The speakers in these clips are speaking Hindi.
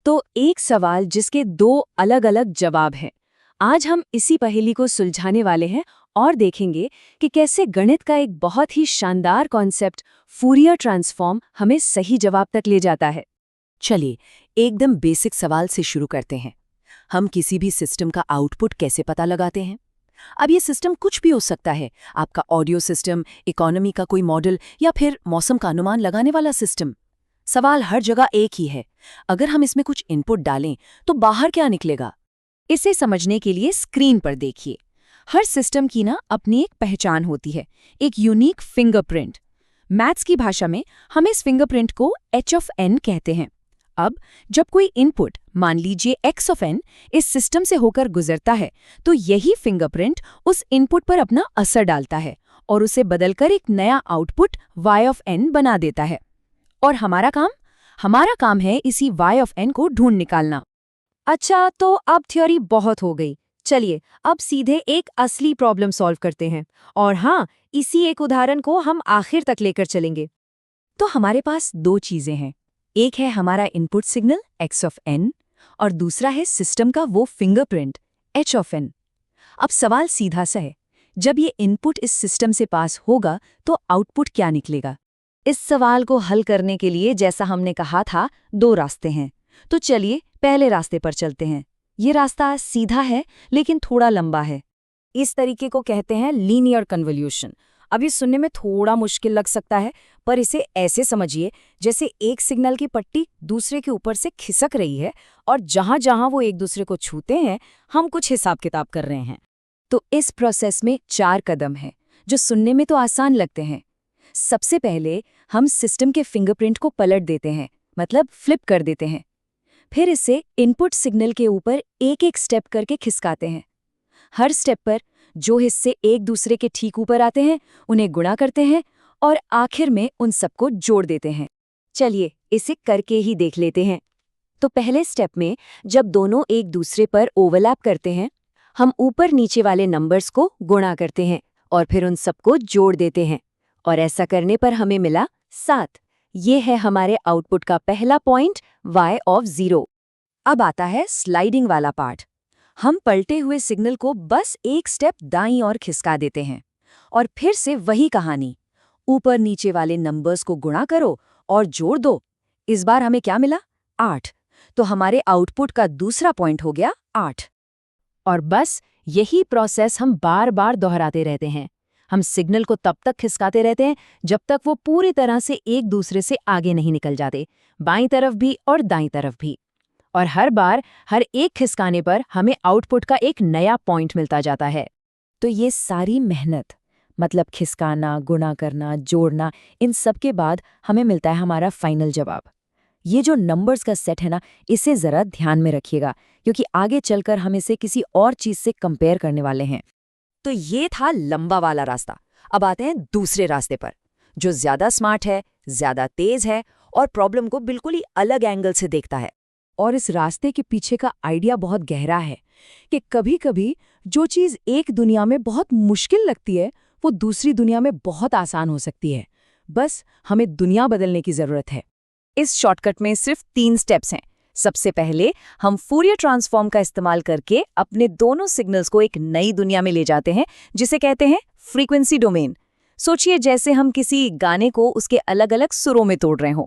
तो एक सवाल जिसके दो अलग अलग जवाब हैं। आज हम इसी पहेली को सुलझाने वाले हैं और देखेंगे कि कैसे गणित का एक बहुत ही शानदार कॉन्सेप्ट फूरियर ट्रांसफॉर्म हमें सही जवाब तक ले जाता है। चलिए एकदम बेसिक सवाल से शुरू करते हैं। हम किसी भी सिस्टम का आउटपुट कैसे पता लगाते हैं? अब ये सिस्टम कुछ भी हो सकता है, आपका ऑडियो सिस्टम, इकोनॉमी का कोई मॉडल या फिर मौसम का अनुमान लगाने वाला सिस्टम। सवाल हर जगह एक ही है, अगर हम इसमें कुछ इनपुट डालें तो बाहर क्या निकलेगा? इसे समझने के लिए स्क्रीन पर देखिए। हर सिस्टम की ना अपनी एक पहचान होती है, एक यूनिक फिंगरप्रिंट। मैथ्स की भाषा में हम इस फिंगरप्रिंट को h(n) कहते हैं। अब जब कोई इनपुट, मान लीजिए x(n) इस सिस्टम से होकर गुजरता है, तो यही फिंगरप्रिंट उस इनपुट पर अपना असर डालता है और उसे बदलकर एक नया आउटपुट y(n) बना देता है। और हमारा काम है इसी y(n) को ढूंढ निकालना। अच्छा, तो अब थ्योरी बहुत हो गई। चलिए अब सीधे एक असली प्रॉब्लम सॉल्व करते हैं। और हाँ, इसी एक उदाहरण को हम आखिर तक लेकर चलेंगे। तो हमारे पास दो चीजें हैं, एक है हमारा इनपुट सिग्नल x(n) और दूसरा है सिस्टम का वो फिंगरप्रिंट h(n). अब सवाल सीधा सा है, जब ये इनपुट इस सिस्टम से पास होगा तो आउटपुट क्या निकलेगा? इस सवाल को हल करने के लिए जैसा हमने कहा था, दो रास्ते हैं। तो चलिए पहले रास्ते पर चलते हैं। ये रास्ता सीधा है लेकिन थोड़ा लंबा है। इस तरीके को कहते हैं लीनियर कन्वोल्यूशन। अब ये सुनने में थोड़ा मुश्किल लग सकता है, पर इसे ऐसे समझिए जैसे एक सिग्नल की पट्टी दूसरे के ऊपर से खिसक रही है और जहां जहां वो एक दूसरे को छूते हैं, हम कुछ हिसाब किताब कर रहे हैं। तो इस प्रोसेस में 4 कदम हैं, जो सुनने में तो आसान लगते हैं। सबसे पहले हम सिस्टम के फिंगरप्रिंट को पलट देते हैं, मतलब फ्लिप कर देते हैं। फिर इसे इनपुट सिग्नल के ऊपर एक एक स्टेप करके खिसकाते हैं। हर स्टेप पर जो हिस्से एक दूसरे के ठीक ऊपर आते हैं उन्हें गुणा करते हैं और आखिर में उन सबको जोड़ देते हैं। चलिए इसे करके ही देख लेते हैं। तो पहले स्टेप में जब दोनों एक दूसरे पर ओवरलैप करते हैं, हम ऊपर नीचे वाले नंबर्स को गुणा करते हैं और फिर उन सबको जोड़ देते हैं, और ऐसा करने पर हमें मिला 7। ये है हमारे आउटपुट का पहला पॉइंट y(0). अब आता है स्लाइडिंग वाला पार्ट। हम पलटे हुए सिग्नल को बस एक स्टेप दाईं ओर खिसका देते हैं और फिर से वही कहानी, ऊपर नीचे वाले नंबर्स को गुणा करो और जोड़ दो। इस बार हमें क्या मिला? 8। तो हमारे आउटपुट का दूसरा पॉइंट हो गया 8। और बस यही प्रोसेस हम बार बार दोहराते रहते हैं। हम सिग्नल को तब तक खिसकाते रहते हैं जब तक वो पूरी तरह से एक दूसरे से आगे नहीं निकल जाते, बाईं तरफ भी और दाईं तरफ भी। और हर बार हर एक खिसकाने पर हमें आउटपुट का एक नया पॉइंट मिलता जाता है। तो ये सारी मेहनत, मतलब खिसकाना, गुणा करना, जोड़ना, इन सब के बाद हमें मिलता है हमारा फाइनल जवाब। ये जो नंबर्स का सेट है ना, इसे ज़रा ध्यान में रखिएगा, क्योंकि आगे चलकर हम इसे किसी और चीज़ से कंपेयर करने वाले हैं। तो ये था लंबा वाला रास्ता। अब आते हैं दूसरे रास्ते पर, जो ज़्यादा स्मार्ट है, ज़्यादा तेज है और प्रॉब्लम को बिल्कुल ही अलग एंगल से देखता है। और इस रास्ते के पीछे का आइडिया बहुत गहरा है कि कभी-कभी जो चीज़ एक दुनिया में बहुत मुश्किल लगती है, वो दूसरी दुनिया में बहुत आसान हो सकती है। बस हमें दुनिया बदलने की ज़रूरत है। इस शॉर्टकट में सिर्फ 3 स्टेप्स हैं। सबसे पहले हम फूरियर ट्रांसफॉर्म का इस्तेमाल करके अपने दोनों सिग्नल्स को एक नई दुनिया में ले जाते हैं, जिसे कहते हैं फ्रीक्वेंसी डोमेन। सोचिए जैसे हम किसी गाने को उसके अलग अलग सुरों में तोड़ रहे हों।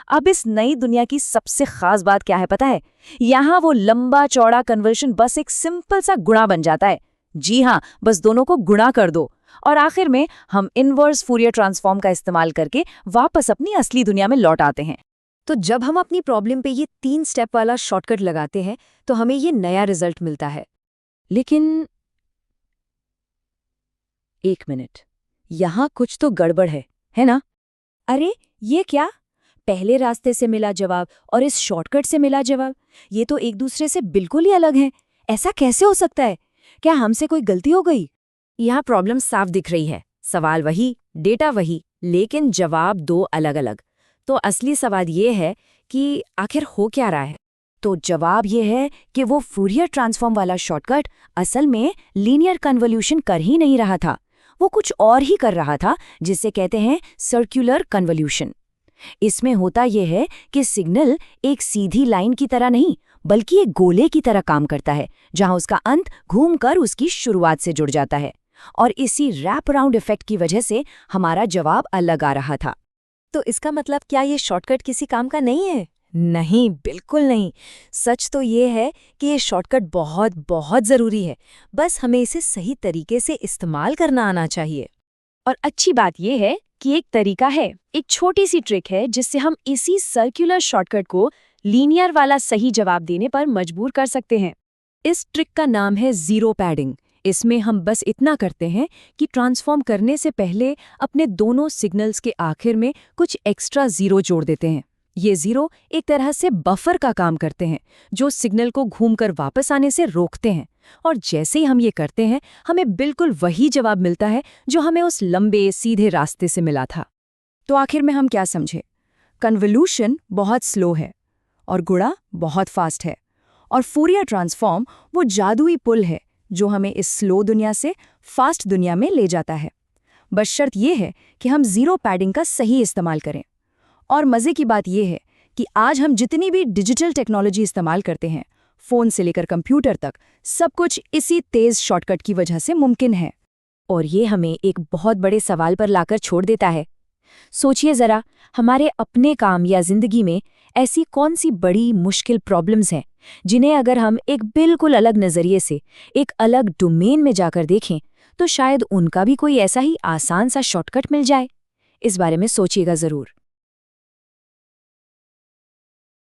अब इस नई दुनिया की सबसे खास बात क्या है पता है? यहाँ वो लंबा चौड़ा कन्वर्शन बस एक सिंपल सा गुणा बन जाता है। जी हाँ, बस दोनों को गुणा कर दो और आखिर में हम इनवर्स फूरियर ट्रांसफॉर्म का इस्तेमाल करके वापस अपनी असली दुनिया में लौट आते हैं। तो जब हम अपनी प्रॉब्लम पे ये 3 स्टेप वाला शॉर्टकट लगाते हैं तो हमें ये नया रिजल्ट मिलता है। लेकिन एक मिनट, यहाँ कुछ तो गड़बड़ है ना? अरे ये क्या? पहले रास्ते से मिला जवाब और इस शॉर्टकट से मिला जवाब, ये तो एक दूसरे से बिल्कुल ही अलग हैं। ऐसा कैसे हो सकता है? क्या हमसे कोई गलती हो गई? यहाँ प्रॉब्लम साफ दिख रही है। सवाल वही, डेटा वही, लेकिन जवाब 2 अलग अलग। तो असली सवाल ये है कि आखिर हो क्या रहा है? तो जवाब ये है कि वो फूरियर ट्रांसफॉर्म वाला शॉर्टकट असल में लीनियर कन्वोल्यूशन कर ही नहीं रहा था। वो कुछ और ही कर रहा था, जिसे कहते हैं सर्कुलर कन्वोल्यूशन। इसमें होता यह है कि सिग्नल एक सीधी लाइन की तरह नहीं, बल्कि एक गोले की तरह काम करता है, जहां उसका अंत घूमकर उसकी शुरुआत से जुड़ जाता है। और इसी रैप अराउंड इफेक्ट की वजह से हमारा जवाब अलग आ रहा था। तो इसका मतलब क्या ये शॉर्टकट किसी काम का नहीं है? नहीं, बिल्कुल नहीं। सच तो ये है कि ये शॉर्टकट बहुत बहुत ज़रूरी है, बस हमें इसे सही तरीके से इस्तेमाल करना आना चाहिए। और अच्छी बात ये है कि एक तरीका है, एक छोटी सी ट्रिक है जिससे हम इसी सर्कुलर शॉर्टकट को लीनियर वाला सही जवाब देने पर मजबूर कर सकते हैं। इस ट्रिक का नाम है ज़ीरो पैडिंग। इसमें हम बस इतना करते हैं कि ट्रांसफॉर्म करने से पहले अपने दोनों सिग्नल्स के आखिर में कुछ एक्स्ट्रा ज़ीरो जोड़ देते हैं। ये ज़ीरो एक तरह से बफर का काम करते हैं, जो सिग्नल को घूमकर वापस आने से रोकते हैं। और जैसे ही हम ये करते हैं, हमें बिल्कुल वही जवाब मिलता है जो हमें उस लंबे सीधे रास्ते से मिला था। तो आखिर में हम क्या समझे? कन्वोल्यूशन बहुत स्लो है और गुणा बहुत फास्ट है, और फूरियर ट्रांसफॉर्म वो जादुई पुल है जो हमें इस स्लो दुनिया से फास्ट दुनिया में ले जाता है। बस शर्त यह है कि हम ज़ीरो पैडिंग का सही इस्तेमाल करें। और मज़े की बात यह है कि आज हम जितनी भी डिजिटल टेक्नोलॉजी इस्तेमाल करते हैं, फ़ोन से लेकर कंप्यूटर तक, सब कुछ इसी तेज़ शॉर्टकट की वजह से मुमकिन है। और ये हमें एक बहुत बड़े सवाल पर लाकर छोड़ देता है। सोचिए ज़रा, हमारे अपने काम या ज़िंदगी में ऐसी कौन सी बड़ी मुश्किल प्रॉब्लम्स हैं जिन्हें अगर हम एक बिल्कुल अलग नज़रिए से, एक अलग डोमेन में जाकर देखें, तो शायद उनका भी कोई ऐसा ही आसान सा शॉर्टकट मिल जाए। इस बारे में सोचिएगा ज़रूर।